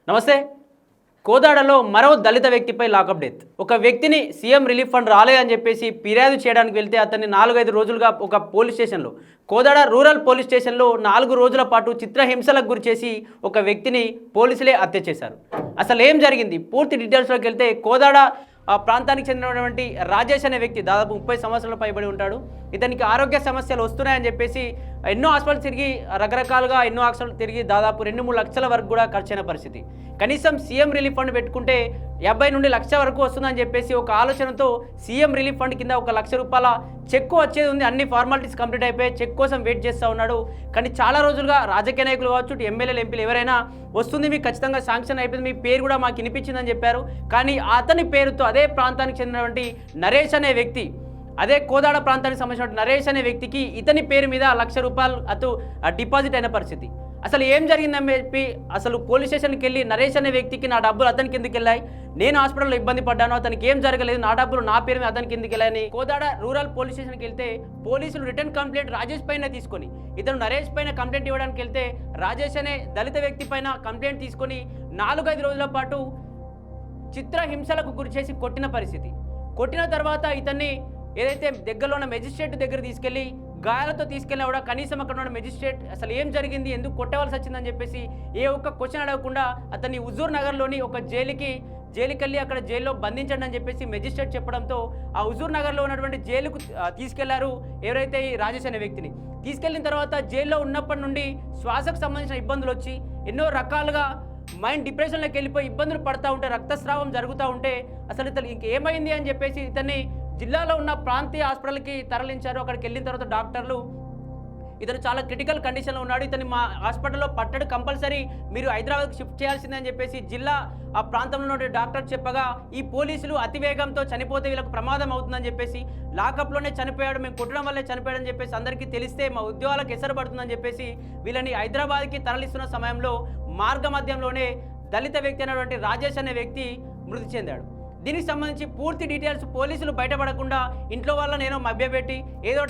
నమస్తే. కోదాడలో మరో దళిత వ్యక్తిపై లాకప్ డెత్. ఒక వ్యక్తిని సీఎం రిలీఫ్ ఫండ్ రాలేదని చెప్పేసి ఫిర్యాదు చేయడానికి వెళ్తే అతన్ని 4-5 రోజులుగా ఒక పోలీస్ స్టేషన్లో, కోదాడ రూరల్ పోలీస్ స్టేషన్లో 4 రోజుల పాటు చిత్రహింసలకు గురిచేసి ఒక వ్యక్తిని పోలీసులే హత్య చేశారు. అసలు ఏం జరిగింది పూర్తి డీటెయిల్స్లోకి వెళ్తే, కోదాడ ప్రాంతానికి చెందినటువంటి రాజేష్ అనే వ్యక్తి దాదాపు 30 సంవత్సరాల పైబడి ఉంటాడు. ఇతనికి ఆరోగ్య సమస్యలు వస్తున్నాయని చెప్పేసి ఎన్నో హాస్పిటల్ తిరిగి రకరకాలుగా ఎన్నో హాస్పిటల్ తిరిగి దాదాపు 2-3 లక్షల వరకు కూడా ఖర్చైన పరిస్థితి. కనీసం సీఎం రిలీఫ్ ఫండ్ పెట్టుకుంటే 50 నుండి 1,00,000 వరకు వస్తుందని చెప్పేసి ఒక ఆలోచనతో సీఎం రిలీఫ్ ఫండ్ కింద 1,00,000 రూపాయల చెక్కు వచ్చేది ఉంది. అన్ని ఫార్మాలిటీస్ కంప్లీట్ అయిపోయి చెక్ కోసం వెయిట్ చేస్తూ ఉన్నాడు. కానీ చాలా రోజులుగా రాజకీయ నాయకులు కావచ్చు, ఎమ్మెల్యేలు, ఎంపీలు ఎవరైనా వస్తుంది, మీకు ఖచ్చితంగా శాంక్షన్ అయిపోయింది, మీ పేరు కూడా మాకు వినిపించిందని చెప్పారు. కానీ అతని పేరుతో అదే ప్రాంతానికి చెందినటువంటి నరేష్ అనే వ్యక్తి, అదే కోదాడ ప్రాంతానికి సంబంధించిన నరేష్ అనే వ్యక్తికి ఇతని పేరు మీద 1,00,000 రూపాయలు డిపాజిట్ అయిన పరిస్థితి. అసలు ఏం జరిగిందని చెప్పి అసలు పోలీస్ స్టేషన్కి వెళ్ళి నరేష్ అనే వ్యక్తికి నా డబ్బులు అతనికి ఎందుకు వెళ్ళాయి, నేను హాస్పిటల్లో ఇబ్బంది పడ్డాను, అతనికి ఏం జరగలేదు, నా డబ్బులు నా పేరు మీద అతనికి ఎందుకు వెళ్ళాయని కోదాడ రూరల్ పోలీస్ స్టేషన్కి వెళ్తే పోలీసులు రిటర్న్ కంప్లైంట్ రాజేష్ పైన తీసుకొని, ఇతను నరేష్ పైన కంప్లైంట్ ఇవ్వడానికి వెళ్తే రాజేష్ అనే దళిత వ్యక్తి పైన కంప్లైంట్ తీసుకొని 4-5 రోజుల పాటు చిత్రహింసలకు గురిచేసి కొట్టిన పరిస్థితి. కొట్టిన తర్వాత ఇతన్ని ఏదైతే దగ్గరలో ఉన్న మెజిస్ట్రేట్ దగ్గర తీసుకెళ్ళి గాయాలతో తీసుకెళ్ళినా కూడా కనీసం అక్కడ ఉన్న మెజిస్ట్రేట్ అసలు ఏం జరిగింది, ఎందుకు కొట్టవలసి వచ్చిందని చెప్పేసి ఏ ఒక్క క్వశ్చన్ అడగకుండా అతన్ని హుజూర్ నగర్లోని ఒక జైలుకి వెళ్ళి అక్కడ జైల్లో బంధించండి అని చెప్పేసి మెజిస్ట్రేట్ చెప్పడంతో ఆ హుజూర్ నగర్లో ఉన్నటువంటి జైలుకు తీసుకెళ్లారు ఎవరైతే ఈ రాజేష్ అనే వ్యక్తిని. తీసుకెళ్లిన తర్వాత జైల్లో ఉన్నప్పటి నుండి శ్వాసకు సంబంధించిన ఇబ్బందులు వచ్చి ఎన్నో రకాలుగా మైండ్ డిప్రెషన్లోకి వెళ్ళిపోయి ఇబ్బందులు పడుతూ ఉంటే, రక్తస్రావం జరుగుతూ ఉంటే అసలు ఇతను ఇంకేమైంది అని చెప్పేసి ఇతన్ని జిల్లాలో ఉన్న ప్రాంతీయ హాస్పిటల్కి తరలించారు. అక్కడికి వెళ్ళిన తర్వాత డాక్టర్లు ఇతను చాలా క్రిటికల్ కండిషన్లో ఉన్నాడు, ఇతను మా హాస్పిటల్లో పట్టడు, కంపల్సరీ మీరు హైదరాబాద్కి షిఫ్ట్ చేయాల్సిందే అని చెప్పేసి జిల్లా ఆ ప్రాంతంలో ఉన్న డాక్టర్ చెప్పగా ఈ పోలీసులు అతివేగంతో చనిపోతే వీళ్ళకు ప్రమాదం అవుతుందని చెప్పేసి లాకప్లోనే చనిపోయాడు, మేము కొట్టడం వల్లే చనిపోయాడని చెప్పేసి అందరికీ తెలిస్తే మా ఉద్యోగాలకు ఎసరు పడుతుందని చెప్పేసి వీళ్ళని హైదరాబాద్కి తరలిస్తున్న సమయంలో మార్గ మధ్యంలోనే దళిత వ్యక్తి అయినటువంటి రాజేష్ అనే వ్యక్తి మృతి చెందాడు. దీనికి సంబంధించి పూర్తి డీటెయిల్స్ పోలీసులు బయటపడకుండా ఇంట్లో వాళ్ళని ఏదో మభ్యపెట్టి ఎన్నో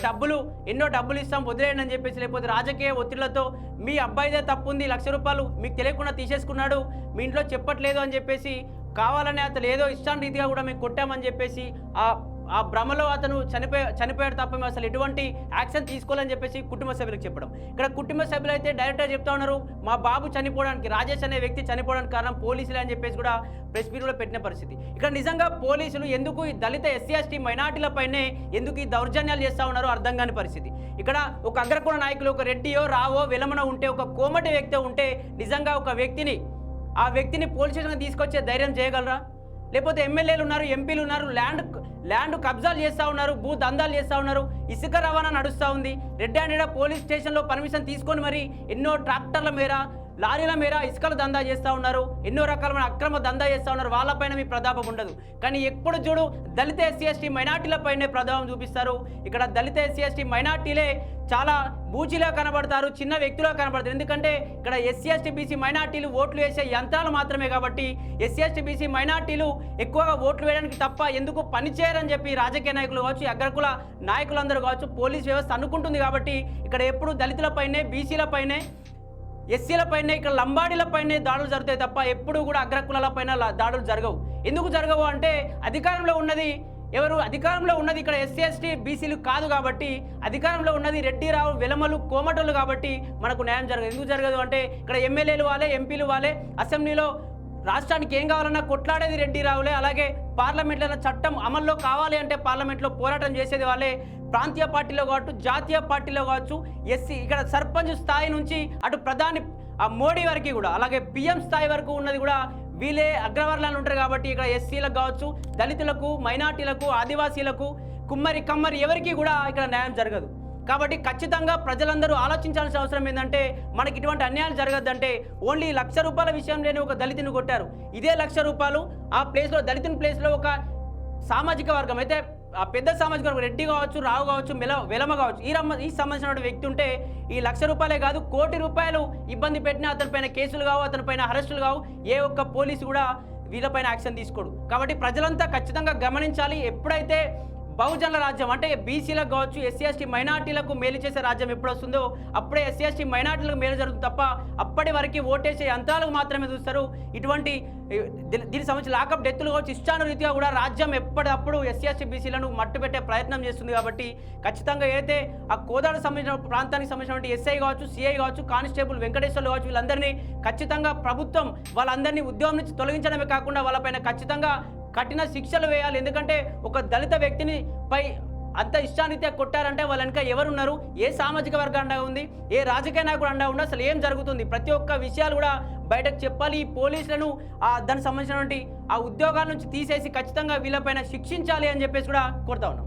డబ్బులు ఇస్తాం వదిలేయండి అని చెప్పేసి, లేకపోతే రాజకీయ ఒత్తిళ్లతో మీ అబ్బాయిదే తప్పు ఉంది, 1,00,000 రూపాయలు మీకు తెలియకుండా తీసేసుకున్నాడు, మీ ఇంట్లో చెప్పట్లేదు అని చెప్పేసి కావాలని అతను ఏదో ఇష్టాన్ రీతిగా కూడా మేము కొట్టామని చెప్పేసి ఆ భ్రమలో అతను చనిపోయాడు తప్ప మేము అసలు ఎటువంటి యాక్షన్ తీసుకోవాలని చెప్పేసి కుటుంబ సభ్యులకు చెప్పడం. ఇక్కడ కుటుంబ సభ్యులు అయితే డైరెక్ట్గా చెప్తా ఉన్నారు, మా బాబు చనిపోవడానికి, రాజేష్ అనే వ్యక్తి చనిపోవడానికి కారణం పోలీసులే అని చెప్పేసి కూడా ప్రెస్ మీట్లో పెట్టిన పరిస్థితి. ఇక్కడ నిజంగా పోలీసులు ఎందుకు ఈ దళిత ఎస్సీ మైనార్టీలపైనే ఎందుకు ఈ దౌర్జన్యాలు చేస్తూ ఉన్నారో అర్థం కాని పరిస్థితి. ఇక్కడ ఒక అగ్రకుల నాయకులు, ఒక రెడ్డియో రావో వెలమన ఉంటే, ఒక కోమటి వ్యక్తి ఉంటే నిజంగా ఆ వ్యక్తిని పోలీస్ స్టేషన్కి తీసుకొచ్చే ధైర్యం చేయగలరా? లేకపోతే ఎమ్మెల్యేలు ఉన్నారు, ఎంపీలు ఉన్నారు, ల్యాండ్ కబ్జాలు చేస్తూ ఉన్నారు, భూ దందాలు చేస్తూ ఉన్నారు, ఇసుక రవాణా నడుస్తూ ఉంది. రెడ్డి అండ్ పోలీస్ స్టేషన్లో పర్మిషన్ తీసుకొని మరి ఎన్నో ట్రాక్టర్ల మేర, లారీల మేర ఇసుకలు దందా చేస్తూ ఉన్నారు, ఎన్నో రకాలమైన అక్రమ దందా చేస్తూ ఉన్నారు. వాళ్ళపైన మీ ప్రతాపం ఉండదు. కానీ ఎప్పుడు చూడు దళిత ఎస్సీ మైనార్టీలపైనే ప్రభావం చూపిస్తారు. ఇక్కడ దళిత ఎస్సీ మైనార్టీలే చాలా బూచిలా కనబడతారు, చిన్న వ్యక్తులా కనబడతారు. ఎందుకంటే ఇక్కడ ఎస్సీ బీసీ మైనార్టీలు ఓట్లు వేసే యంత్రాలు మాత్రమే కాబట్టి ఎస్సీ బీసీ మైనార్టీలు ఎక్కువగా ఓట్లు వేయడానికి తప్ప ఎందుకు పనిచేయరని చెప్పి రాజకీయ నాయకులు కావచ్చు, అగ్రకుల నాయకులందరూ కావచ్చు, పోలీస్ వ్యవస్థ అనుకుంటుంది. కాబట్టి ఇక్కడ ఎప్పుడు దళితులపైనే, బీసీలపైనే, ఎస్సీలపైనే, ఇక్కడ లంబాడీలపైనే దాడులు జరుగుతాయి తప్ప ఎప్పుడు కూడా అగ్రకులాలపైన దాడులు జరగవు. ఎందుకు జరగవు అంటే అధికారంలో ఉన్నది ఎవరు? అధికారంలో ఉన్నది ఇక్కడ ఎస్సీ బీసీలు కాదు కాబట్టి, అధికారంలో ఉన్నది రెడ్డి, రావు, వెలమలు, కోమటలు కాబట్టి మనకు న్యాయం జరగదు. ఎందుకు జరగదు అంటే ఇక్కడ ఎమ్మెల్యేలు వాళ్ళే, ఎంపీలు వాళ్ళే, అసెంబ్లీలో రాష్ట్రానికి ఏం కావాలన్నా కొట్లాడేది రెడ్డి, రావులే, అలాగే పార్లమెంట్లో చట్టం అమల్లో కావాలి అంటే పార్లమెంట్లో పోరాటం చేసేది వాళ్ళే. ప్రాంతీయ పార్టీలో కావచ్చు, జాతీయ పార్టీలో కావచ్చు, ఎస్సీ ఇక్కడ సర్పంచ్ స్థాయి నుంచి అటు ప్రధాని మోడీ వరకు కూడా, అలాగే పిఎం స్థాయి వరకు ఉన్నది కూడా వీళ్ళే అగ్రవర్ణాలు ఉంటారు. కాబట్టి ఇక్కడ ఎస్సీలకు కావచ్చు, దళితులకు, మైనార్టీలకు, ఆదివాసీలకు, కమ్మరి ఎవరికి కూడా ఇక్కడ న్యాయం జరగదు. కాబట్టి ఖచ్చితంగా ప్రజలందరూ ఆలోచించాల్సిన అవసరం ఏంటంటే, మనకి ఇటువంటి అన్యాయాలు జరగద్దంటే ఓన్లీ 1,00,000 రూపాయల విషయంలోనే ఒక దళితుని కొట్టారు. ఇదే 1,00,000 రూపాయలు ఆ ప్లేస్లో, దళితుని ప్లేస్లో ఒక సామాజిక వర్గం అయితే, ఆ పెద్ద సామాజిక వర్గం రెడ్డి కావచ్చు, రావు కావచ్చు, వెలమ కావచ్చు, ఈ సంబంధించిన వ్యక్తి ఉంటే ఈ 1,00,000 రూపాయలే కాదు, 1 కోటి రూపాయలు ఇబ్బంది పెట్టినా అతనిపైన కేసులు కావు, అతనిపైన అరెస్టులు కావు, ఏ ఒక్క పోలీసు కూడా వీళ్ళపైన యాక్షన్ తీసుకోడు. కాబట్టి ప్రజలంతా ఖచ్చితంగా గమనించాలి. ఎప్పుడైతే బహుజనుల రాజ్యం అంటే బీసీలకు కావచ్చు, ఎస్సీ ఎస్టీ మైనార్టీలకు మేలు చేసే రాజ్యం ఎప్పుడు వస్తుందో అప్పుడే ఎస్సీ ఎస్టీ మైనార్టీలకు మేలు జరుగుతుంది తప్ప అప్పటి వరకు ఓటేసే యంత్రాలకు మాత్రమే చూస్తారు. ఇటువంటి దీనికి సంబంధించి లాకప్ డెత్తులు కావచ్చు ఇష్టానురీతిగా కూడా రాజ్యం ఎప్పటికప్పుడు ఎస్సీ ఎస్టీ బీసీలను మట్టుపెట్టే ప్రయత్నం చేస్తుంది. కాబట్టి ఖచ్చితంగా అయితే ఆ కోదాడ సంబంధించిన ప్రాంతానికి సంబంధించినటువంటి ఎస్ఐ కావచ్చు, సిఐ కావచ్చు, కానిస్టేబుల్ వెంకటేశ్వర్లు కావచ్చు, వీళ్ళందరినీ ఖచ్చితంగా ప్రభుత్వం వాళ్ళందరినీ ఉద్యోగం నుంచి తొలగించడమే కాకుండా వాళ్ళపైన ఖచ్చితంగా కఠిన శిక్షలు వేయాలి. ఎందుకంటే ఒక దళిత వ్యక్తిని పై అంత ఇష్టానిత్యా కొట్టారంటే వాళ్ళ వెనక ఎవరున్నారు, ఏ సామాజిక వర్గం అండగా ఉంది, ఏ రాజకీయ నాయకుడు అండగా ఉంది, అసలు ఏం జరుగుతుంది, ప్రతి ఒక్క విషయాలు కూడా బయటకు చెప్పాలి. ఈ పోలీసులను దానికి సంబంధించినటువంటి ఆ ఉద్యోగాల నుంచి తీసేసి ఖచ్చితంగా వీళ్ళపైన శిక్షించాలి అని చెప్పేసి కూడా కోరుతా ఉన్నాం.